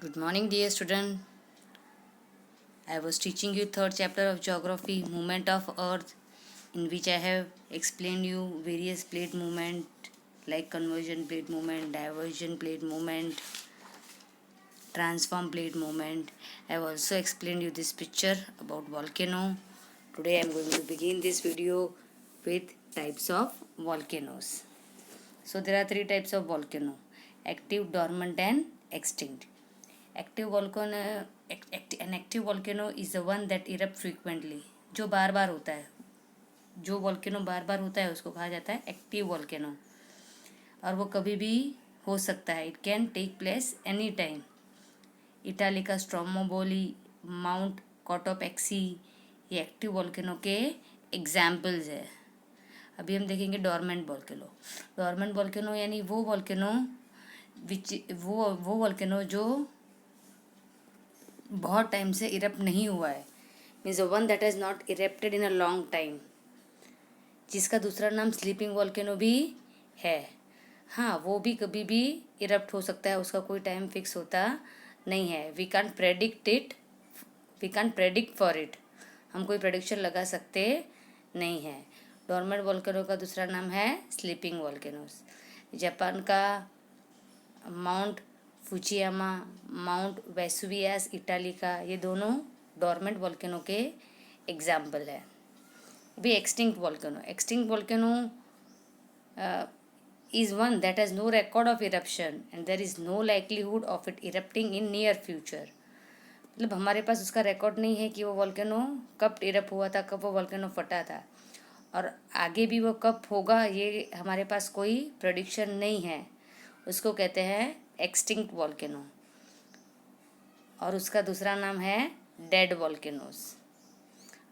Good morning, dear student. I was teaching you third chapter of geography, movement of earth, in which I have explained you various plate movement like conversion plate movement, diversion plate movement, transform plate movement. I have also explained you this picture about volcano. Today I am going to begin this video with types of volcanoes. So there are three types of volcano: active, dormant and extinct. Active volcano an active volcano is the one that erupt frequently, जो बार बार होता है, जो volcano बार बार होता है उसको कहा जाता है एक्टिव वोल्केनो, और वो कभी भी हो सकता है. It can take place any time. Italy का स्ट्रोमोबोली, माउंट कोटोपेक्सी, ये एक्टिव वोल्केनो के एग्जाम्पल्स है. अभी हम देखेंगे डोरमेंट वोल्केनो. डोरमेंट वोल्केनो यानी वो वोल्केनो वो वोल्केनो जो बहुत टाइम से इरप्ट नहीं हुआ है, means one that has not erupted in a long time, जिसका दूसरा नाम स्लीपिंग वोल्केनो भी है. हाँ, वो भी कभी भी इरप्ट हो सकता है, उसका कोई टाइम फिक्स होता नहीं है. We can't predict for it. हम कोई प्रेडिक्शन लगा सकते नहीं है. डोरमेंट वोल्केनो का दूसरा नाम है स्लीपिंग वोल्केनोस. जापान का माउंट फुजियामा, माउंट वेसुवियास इटाली का, ये दोनों डोरमेंट वोल्केनो के एग्जाम्पल है. भी extinct volcano is one that has no record of eruption and there is no likelihood of it erupting in near future. मतलब हमारे पास उसका रिकॉर्ड नहीं है कि वो वोल्केनो कब इरप्ट हुआ था, कब वो वोल्केनो फटा था, और आगे भी वो कब होगा ये हमारे पास कोई प्रेडिक्शन नहीं है. उसको कहते हैं एक्सटिंक्ट वोल्केनो, और उसका दूसरा नाम है डेड वोल्केनोस.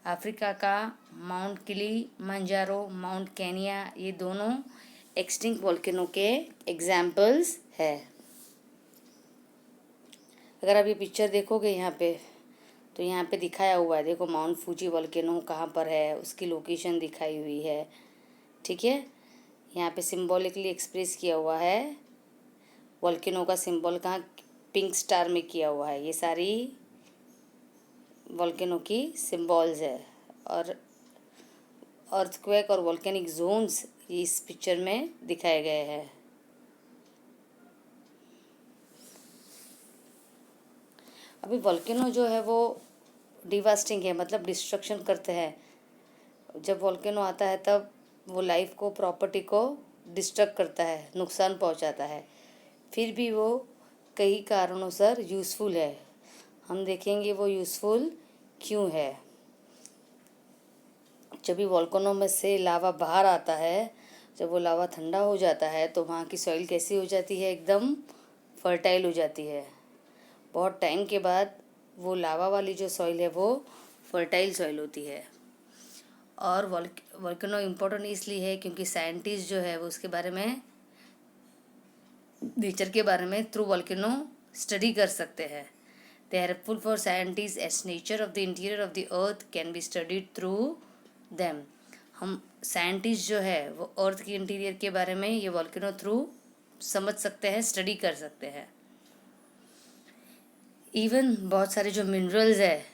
अफ्रीका का माउंट किलिमंजारो, माउंट केनिया, ये दोनों एक्सटिंक्ट वोल्केनो के एग्जाम्पल्स है. अगर आप ये पिक्चर देखोगे यहाँ पे, तो यहाँ पे दिखाया हुआ है, देखो माउंट फूजी वोल्केनो कहाँ पर है, उसकी लोकेशन दिखाई हुई है. ठीक है, यहाँ पे सिम्बॉलिकली एक्सप्रेस किया हुआ है. वोल्केनो का सिंबल कहाँ पिंक स्टार में किया हुआ है. ये सारी वोल्केनो की सिंबल्स है, और अर्थक्वेक और वोल्केनिक जोन्स इस पिक्चर में दिखाए गए हैं. अभी वोल्केनो जो है वो डिवास्टिंग है, मतलब डिस्ट्रक्शन करते हैं. जब वोल्केनो आता है तब वो लाइफ को, प्रॉपर्टी को डिस्ट्रक्ट करता है, नुकसान पहुंचाता है. फिर भी वो कई कारणों से यूज़फुल है. हम देखेंगे वो यूज़फुल क्यों है. जब भी वोल्केनो में से लावा बाहर आता है, जब वो लावा ठंडा हो जाता है, तो वहाँ की सॉइल कैसी हो जाती है, एकदम फर्टाइल हो जाती है. बहुत टाइम के बाद वो लावा वाली जो सॉइल है वो फर्टाइल सॉइल होती है. और वोल्केनो इम्पोर्टेंट इसलिए है क्योंकि साइंटिस्ट जो है वो उसके बारे में, नेचर के बारे में थ्रू वोल्केनो स्टडी कर सकते हैं. They are helpful for scientist as nature of the interior of the earth can be studied through them. हम साइंटिस्ट जो है वो अर्थ की इंटीरियर के बारे में ये वोल्केनो थ्रू समझ सकते हैं, स्टडी कर सकते हैं. इवन बहुत सारे जो मिनरल्स है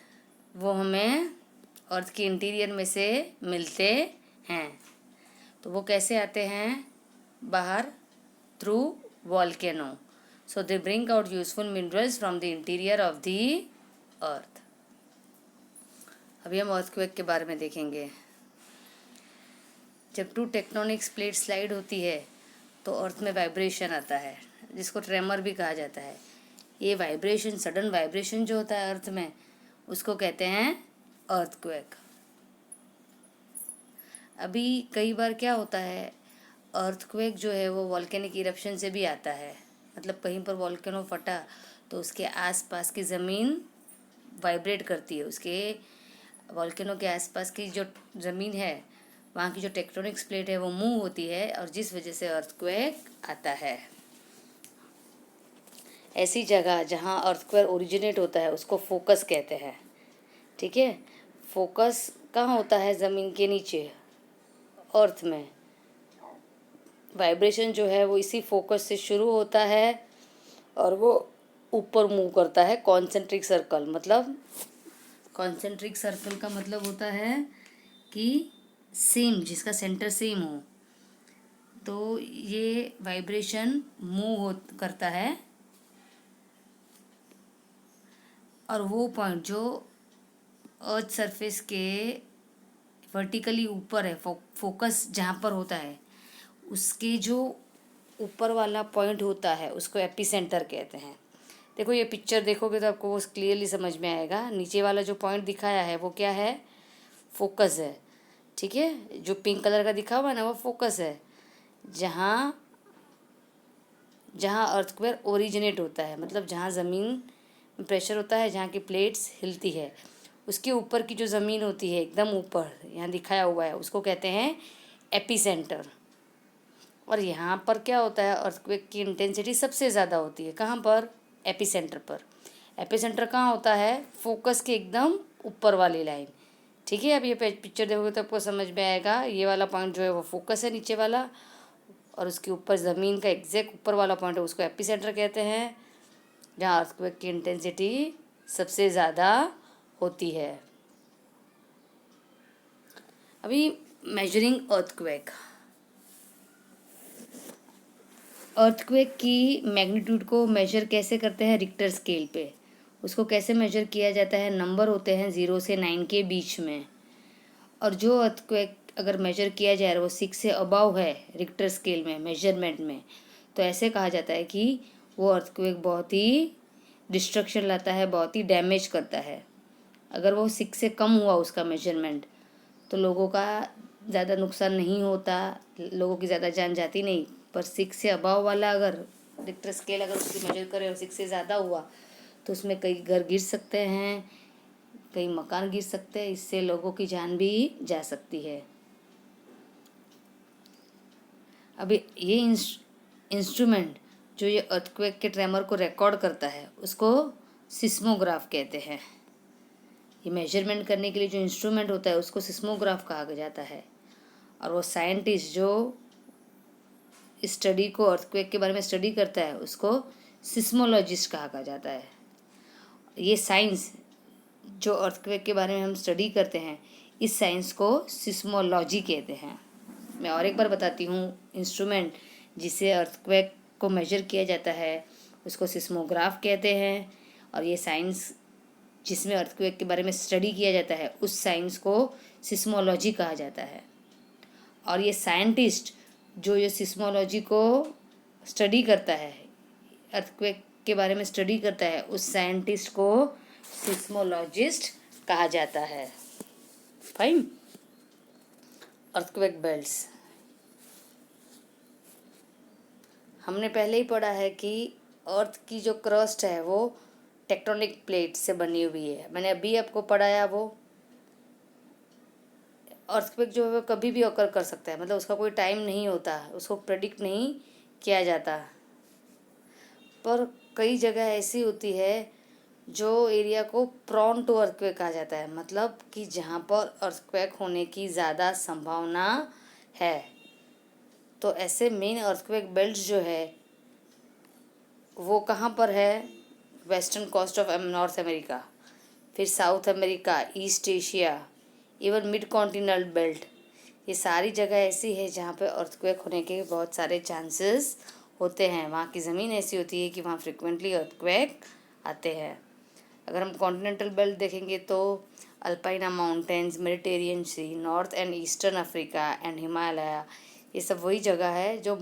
वो हमें अर्थ के इंटीरियर में से मिलते हैं. तो वो कैसे आते हैं बाहर, through volcano. So they bring out useful minerals from the interior of the अर्थ. अभी हम अर्थक्वेक के बारे में देखेंगे. जब टू टेक्टोनिक प्लेट स्लाइड होती है तो अर्थ में वाइब्रेशन आता है, जिसको ट्रेमर भी कहा जाता है. ये वाइब्रेशन, सडन वाइब्रेशन जो होता है अर्थ में, उसको कहते हैं अर्थक्वेक. अभी कई बार क्या होता है, अर्थक्वेक जो है वो वोल्केनिक इरप्शन से भी आता है. मतलब कहीं पर वोल्केनो फटा तो उसके आसपास की ज़मीन वाइब्रेट करती है. उसके वोल्केनो के आसपास की जो ज़मीन है, वहाँ की जो टेक्टोनिक्स प्लेट है वो मूव होती है, और जिस वजह से अर्थक्वेक आता है. ऐसी जगह जहाँ अर्थक्वेक ओरिजिनेट होता है उसको फोकस कहते हैं. ठीक है, फोकस कहाँ होता है, ज़मीन के नीचे, अर्थ में. वाइब्रेशन जो है वो इसी फोकस से शुरू होता है, और वो ऊपर मूव करता है। कॉन्सेंट्रिक सर्कल मतलब, कॉन्सेंट्रिक सर्कल का मतलब होता है कि सेम, जिसका सेंटर सेम हो। तो ये वाइब्रेशन मूव हो करता है, और वो पॉइंट जो अर्थ सरफेस के वर्टिकली ऊपर है, फोकस जहाँ पर होता है, उसके जो ऊपर वाला पॉइंट होता है उसको एपिसेंटर कहते हैं। देखो ये पिक्चर देखोगे तो आपको वो क्लियरली समझ में आएगा। नीचे वाला जो पॉइंट दिखाया है वो क्या है, फोकस है। ठीक है, जो पिंक कलर का दिखा हुआ है ना वो फोकस है, जहाँ जहाँ अर्थक्वेक ओरिजिनेट होता है, मतलब जहाँ ज़मीन में प्रेशर होता है, जहाँ की प्लेट्स हिलती है, उसके ऊपर की जो ज़मीन होती है एकदम ऊपर, यहाँ दिखाया हुआ है, उसको कहते हैं एपिसेंटर। और यहाँ पर क्या होता है, अर्थक्वेक की इंटेंसिटी सबसे ज़्यादा होती है। कहाँ पर, एपिसेंटर पर। एपिसेंटर कहाँ होता है, फोकस के एकदम ऊपर वाली लाइन। ठीक है, अब ये पिक्चर देखोगे तो आपको समझ में आएगा। ये वाला पॉइंट जो है वो फोकस है नीचे वाला, और उसके ऊपर ज़मीन का एग्जैक्ट ऊपर वाला पॉइंट है उसको एपिसेंटर कहते हैं, जहाँ अर्थक्वेक की इंटेंसिटी सबसे ज़्यादा होती है। अभी मेजरिंग अर्थक्वेक, अर्थक्वेक की मैग्नीट्यूड को मेजर कैसे करते हैं, रिक्टर स्केल पे। उसको कैसे मेजर किया जाता है, नंबर होते हैं 0 से 9 के बीच में, और जो अर्थक्वेक अगर मेजर किया जाए वो 6 से अबाव है रिक्टर स्केल में मेजरमेंट में, तो ऐसे कहा जाता है कि वो अर्थक्वेक बहुत ही डिस्ट्रक्शन लाता है, बहुत ही डैमेज करता है। अगर वो 6 से कम हुआ उसका मेजरमेंट, तो लोगों का ज़्यादा नुकसान नहीं होता, लोगों की ज़्यादा जान जाती नहीं। पर 6 से अबाव वाला अगर रिक्टर स्केल अगर उसकी मेजर करें और 6 से ज़्यादा हुआ, तो उसमें कई घर गिर सकते हैं, कई मकान गिर सकते हैं, इससे लोगों की जान भी जा सकती है। अभी ये इंस्ट्रूमेंट जो ये अर्थक्वेक के ट्रेमर को रिकॉर्ड करता है उसको सिस्मोग्राफ कहते हैं। ये मेजरमेंट करने के लिए जो इंस्ट्रूमेंट होता है उसको सिस्मोग्राफ कहा जाता है। और वो साइंटिस्ट जो स्टडी को, अर्थक्वेक के बारे में स्टडी करता है, उसको सिस्मोलॉजिस्ट कहा जाता है। ये साइंस जो अर्थक्वेक के बारे में हम स्टडी करते हैं, इस साइंस को सिस्मोलॉजी कहते हैं। मैं और एक बार बताती हूँ, इंस्ट्रूमेंट जिसे अर्थक्वेक को मेजर किया जाता है उसको सिस्मोग्राफ कहते हैं, और ये साइंस जिसमें अर्थक्वेक के बारे में स्टडी किया जाता है उस साइंस को सिस्मोलॉजी कहा जाता है। और ये साइंटिस्ट जो ये सिस्मोलॉजी को स्टडी करता है, अर्थक्वेक के बारे में स्टडी करता है, उस साइंटिस्ट को सिस्मोलॉजिस्ट कहा जाता है। फाइन। अर्थक्वेक बेल्ट्स, हमने पहले ही पढ़ा है कि अर्थ की जो क्रस्ट है वो टेक्टोनिक प्लेट से बनी हुई है। मैंने अभी आपको पढ़ाया, वो अर्थक्वेक जो है वो कभी भी ऑकर कर सकता है, मतलब उसका कोई टाइम नहीं होता, उसको प्रेडिक्ट नहीं किया जाता। पर कई जगह ऐसी होती है जो एरिया को प्रॉन टू अर्थक्वेक कहा जाता है, मतलब कि जहाँ पर अर्थक्वेक होने की ज़्यादा संभावना है। तो ऐसे मेन अर्थक्वेक बेल्ट जो है वो कहाँ पर है, western coast of North America, फिर South America, East Asia, even mid continental belt. ये सारी जगह ऐसी है जहाँ पे अर्थक्वेक होने के बहुत सारे चांसेस होते हैं। वहाँ की ज़मीन ऐसी होती है कि वहाँ फ्रिक्वेंटली अर्थक्वेक आते हैं। अगर हम कॉन्टिनेंटल बेल्ट देखेंगे तो Alpine mountains, Mediterranean sea, north and eastern Africa and Himalaya, ये सब वही जगह है जो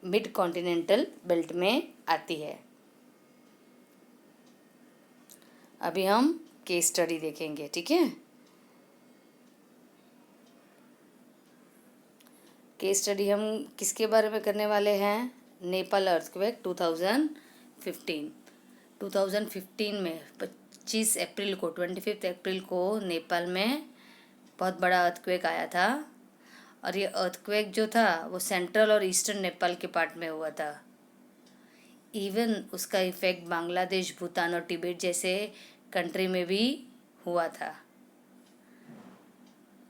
मिड कॉन्टिनेंटल बेल्ट में आती है। अभी हम केस स्टडी देखेंगे, ठीक है। केस स्टडी हम किसके बारे में करने वाले हैं, नेपाल अर्थक्वेक 2015 में 25 अप्रैल को, 25 अप्रैल को नेपाल में बहुत बड़ा अर्थक्वेक आया था। और ये अर्थक्वेक जो था वो सेंट्रल और ईस्टर्न नेपाल के पार्ट में हुआ था। इवन उसका इफेक्ट बांग्लादेश, भूटान और तिब्बत जैसे कंट्री में भी हुआ था।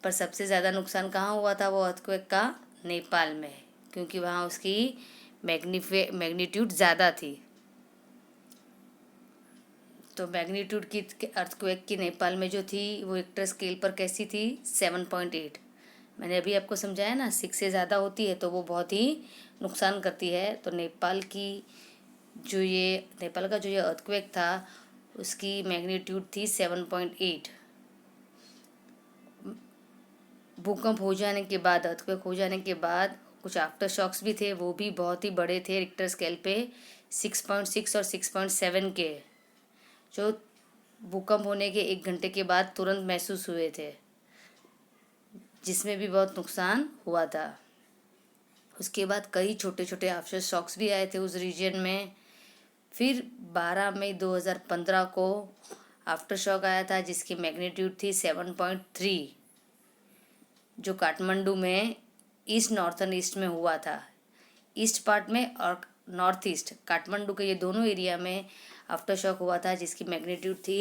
पर सबसे ज़्यादा नुकसान कहाँ हुआ था वो अर्थक्वेक का, नेपाल में, क्योंकि वहाँ उसकी मैग्नीट्यूड ज़्यादा थी। तो मैग्नीट्यूड की अर्थक्वेक की नेपाल में जो थी वो रिक्टर स्केल पर कैसी थी? 7.8। मैंने अभी आपको समझाया ना, 6 से ज़्यादा होती है तो वो बहुत ही नुकसान करती है। तो नेपाल का जो ये अर्थक्वेक था उसकी मैग्नीट्यूड थी 7.8। भूकंप हो जाने के बाद, अर्थक्वेक हो जाने के बाद कुछ आफ्टर शॉक्स भी थे, वो भी बहुत ही बड़े थे रिक्टर स्केल पे, 6.6 और 6.7 के, जो भूकंप होने के 1 घंटे के बाद तुरंत महसूस हुए थे, जिसमें भी बहुत नुकसान हुआ था। उसके बाद कई छोटे छोटे आफ्टर शॉक्स भी आए थे उस रीजन में। फिर 12 मई 2015 को आफ्टर शॉक आया था जिसकी मैग्नीट्यूड थी 7.3, जो काठमांडू में ईस्ट नॉर्थन ईस्ट में हुआ था। ईस्ट पार्ट में और नॉर्थ ईस्ट, काठमांडू के ये दोनों एरिया में आफ्टर शॉक हुआ था जिसकी मैग्नीट्यूड थी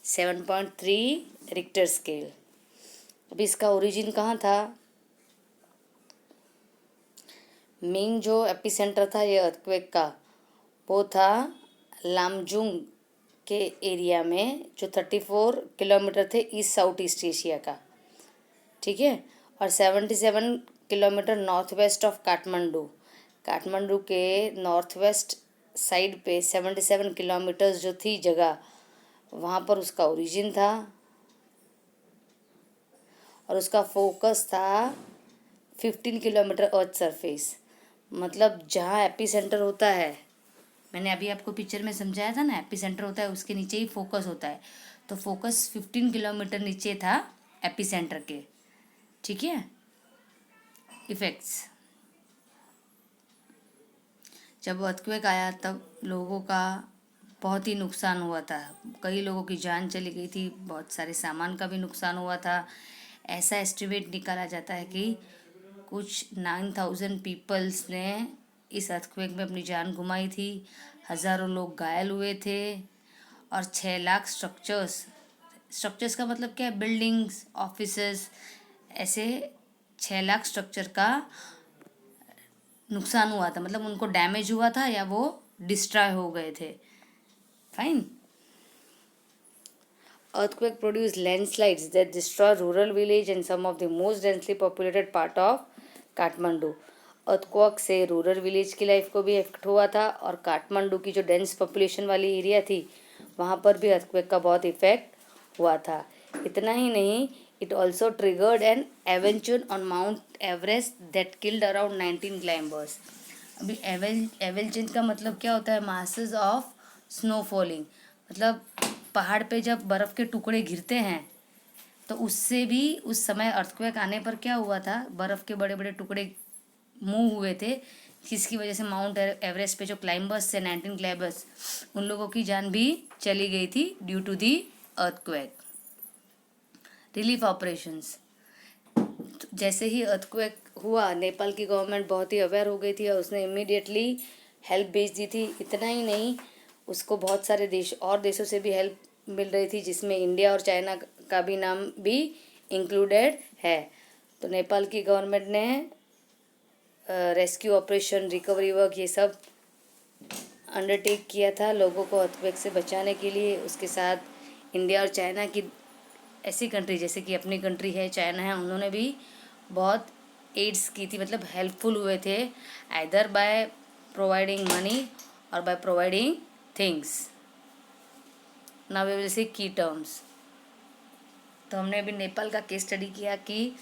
7.3 रिक्टर स्केल। अभी इसका ओरिजिन कहाँ था? मेन जो एपिसेंटर था ये अर्थक्वेक का, वो था लामजुंग के एरिया में, जो 34 किलोमीटर थे ईस्ट साउथ ईस्ट एशिया का, ठीक है। और 77 kilometre north west of Kathmandu, Kathmandu के नॉर्थ वेस्ट साइड पे 77 किलोमीटर्स जो थी जगह, वहाँ पर उसका ओरिजिन था। और उसका फोकस था 15 किलोमीटर अर्थ सरफेस, मतलब जहाँ एपिसेंटर होता है, मैंने अभी आपको पिक्चर में समझाया था ना, एपिसेंटर होता है उसके नीचे ही फोकस होता है, तो फोकस 15 किलोमीटर नीचे था एपिसेंटर के, ठीक है। इफेक्ट्स, जब अर्थक्वेक आया तब लोगों का बहुत ही नुकसान हुआ था, कई लोगों की जान चली गई थी, बहुत सारे सामान का भी नुकसान हुआ था। ऐसा एस्टिमेट निकाला जाता है कि कुछ 9000 पीपल्स ने इस अर्थक्वेक में अपनी जान गुमाई थी, हज़ारों लोग घायल हुए थे, और 6 लाख स्ट्रक्चर्स का मतलब क्या है? बिल्डिंग्स, ऑफिसेस, ऐसे 6 लाख स्ट्रक्चर का नुकसान हुआ था, मतलब उनको डैमेज हुआ था या वो डिस्ट्रॉय हो गए थे। Fine. Earthquake produced landslides that destroy rural village and some of the most densely populated part of Kathmandu. Earthquake से रूरल विलेज की लाइफ को भी इफेक्ट हुआ था, और काठमांडू की जो डेंस पॉपुलेशन वाली एरिया थी वहाँ पर भी अर्थक्वेक का बहुत इफेक्ट हुआ था। इतना ही नहीं, इट ऑल्सो ट्रिगर्ड एन एवेंचर on mount Everest that killed around 19 climbers. अभी एवेंचर का मतलब क्या होता है? मासेस ऑफ स्नो फॉलिंग, मतलब पहाड़ पे जब बर्फ़ के टुकड़े गिरते हैं तो उससे भी उस समय अर्थक्वेक आने पर क्या हुआ था, बर्फ़ के बड़े बड़े टुकड़े मूव हुए थे, जिसकी वजह से माउंट एवरेस्ट पे जो क्लाइंबर्स थे, 19 क्लाइंबर्स, उन लोगों की जान भी चली गई थी due to the earthquake. Relief operations, जैसे ही अर्थक्वेक हुआ नेपाल की गवर्नमेंट बहुत ही अवेयर हो गई थी और उसने इमीडिएटली हेल्प भेज दी थी। इतना ही नहीं, उसको बहुत सारे देशों से भी हेल्प मिल रही थी, जिसमें इंडिया और चाइना का भी नाम भी इंक्लूडेड है। तो नेपाल की गवर्नमेंट ने रेस्क्यू ऑपरेशन, रिकवरी वर्क, ये सब अंडरटेक किया था लोगों को अर्थक्वेक से बचाने के लिए। उसके साथ इंडिया और चाइना की ऐसी कंट्री, जैसे कि अपनी कंट्री है, चाइना है, उन्होंने भी बहुत एड्स की थी, मतलब हेल्पफुल हुए थे, आइदर बाय प्रोवाइडिंग मनी और by providing things. Now we will see key terms. तो हमने अभी नेपाल का केस स्टडी किया कि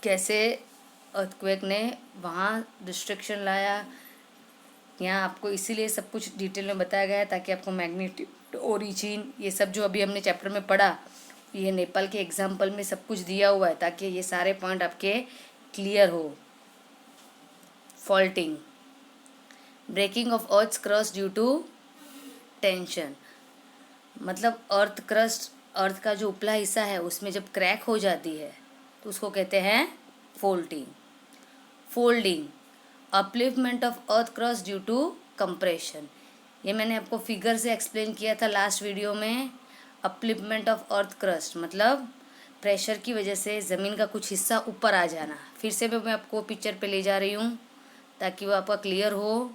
कैसे अर्थक्वेक ने वहाँ डिस्ट्रक्शन लाया। यहाँ आपको इसीलिए सब कुछ डिटेल में बताया गया है ताकि आपको मैग्नीट्यूड, ओरिजिन, ये सब जो अभी हमने चैप्टर में पढ़ा, ये नेपाल के एग्जाम्पल में सब कुछ दिया हुआ है ताकि ये सारे पॉइंट आपके क्लियर हो। Faulting, breaking of earth crust due to tension, मतलब अर्थ का जो उपला हिस्सा है उसमें जब क्रैक हो जाती है तो उसको कहते हैं folding. Folding, upliftment of earth crust due to compression, ये मैंने आपको फिगर से एक्सप्लेन किया था लास्ट वीडियो में। अपलिफ्टमेंट ऑफ अर्थ क्रस्ट मतलब प्रेशर की वजह से ज़मीन का कुछ हिस्सा ऊपर आ जाना। फिर से मैं आपको पिक्चर पे ले जा रही हूँ ताकि वो आपका क्लियर हो।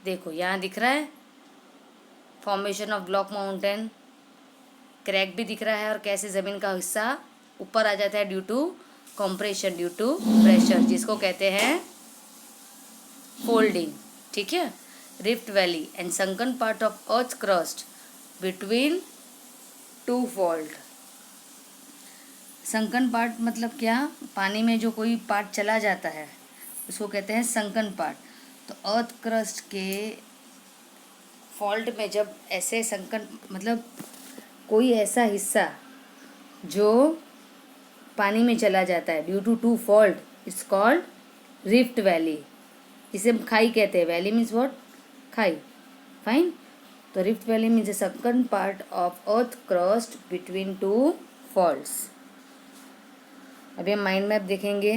देखो यहाँ दिख रहा है, formation of block mountain, crack भी दिख रहा है और कैसे ज़मीन का हिस्सा ऊपर आ जाता है due to compression, due to pressure, जिसको कहते हैं फोल्डिंग। ठीक है। Rift valley and sunken part of earth crust between two fault. Sunken part मतलब क्या? पानी में जो कोई पार्ट चला जाता है उसको कहते हैं संकन पार्ट। तो अर्थ क्रस्ट के फॉल्ट में जब ऐसे संकन मतलब कोई ऐसा हिस्सा जो पानी में चला जाता है due to two fault, it's called rift valley. इसे खाई कहते हैं। Valley means what? खाई। फाइन। तो rift valley means a sunken part of earth crust between two faults. अभी हम माइंड मैप देखेंगे।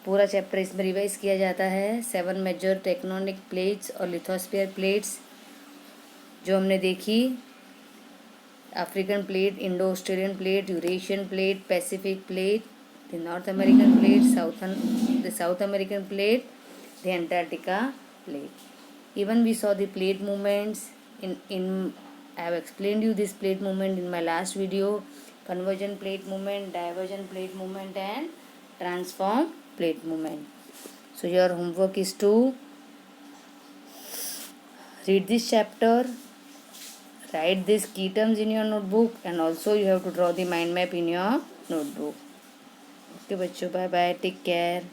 पूरा चैप्टर इसमें रिवाइज किया जाता है। 7 मेजर टेक्टोनिक प्लेट्स और लिथोस्फीयर प्लेट्स जो हमने देखी, African plate, Indo Australian plate, Eurasian plate, Pacific plate, the north American plate, the south American plate, the Antarctica plate. Even we saw the plate movements in I have explained you this plate movement in my last video. Convergent plate movement, divergent plate movement and transform plate movement. So your homework is to read this chapter, write these key terms in your notebook, and also you have to draw the mind map in your notebook. Okay बच्चों, bye bye, take care.